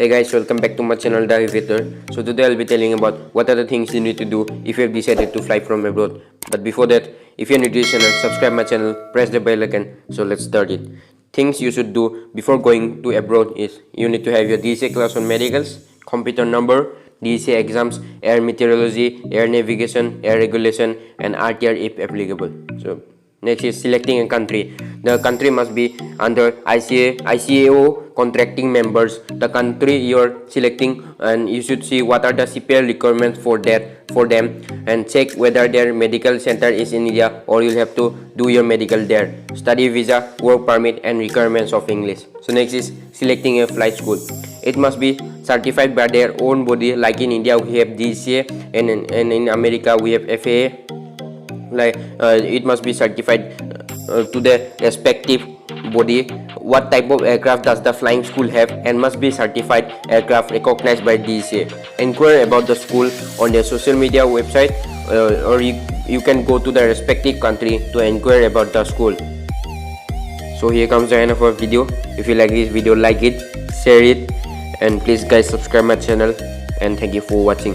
Hey guys, welcome back to my channel The Aviator. So today I'll be telling about what are the things you need to do if you have decided to fly from abroad. But before that, if you're new to this channel, subscribe my channel, press the bell icon. So let's start it. Things you should do before going to abroad is you need to have your DCA class on medicals, computer number, DCA exams, air meteorology, air navigation, air regulation, and RTR if applicable. So next is selecting a country. The country must be under ICAO contracting members. The country you're selecting, and you should see what are the CPL requirements for them, and check whether their medical center is in India or you'll have to do your medical there. Study visa, work permit, and requirements of English. So next is selecting a flight school. It must be certified by their own body. Like in India we have DCA, and in America we have FAA. It must be certified to the respective body. What type of aircraft does the flying school have, and must be certified aircraft recognized by DCA. Inquire about the school on their social media website, or you can go to the respective country to inquire about the school. So here comes the end of our video. If you like this video, like it, share it, and please guys subscribe my channel, and thank you for watching.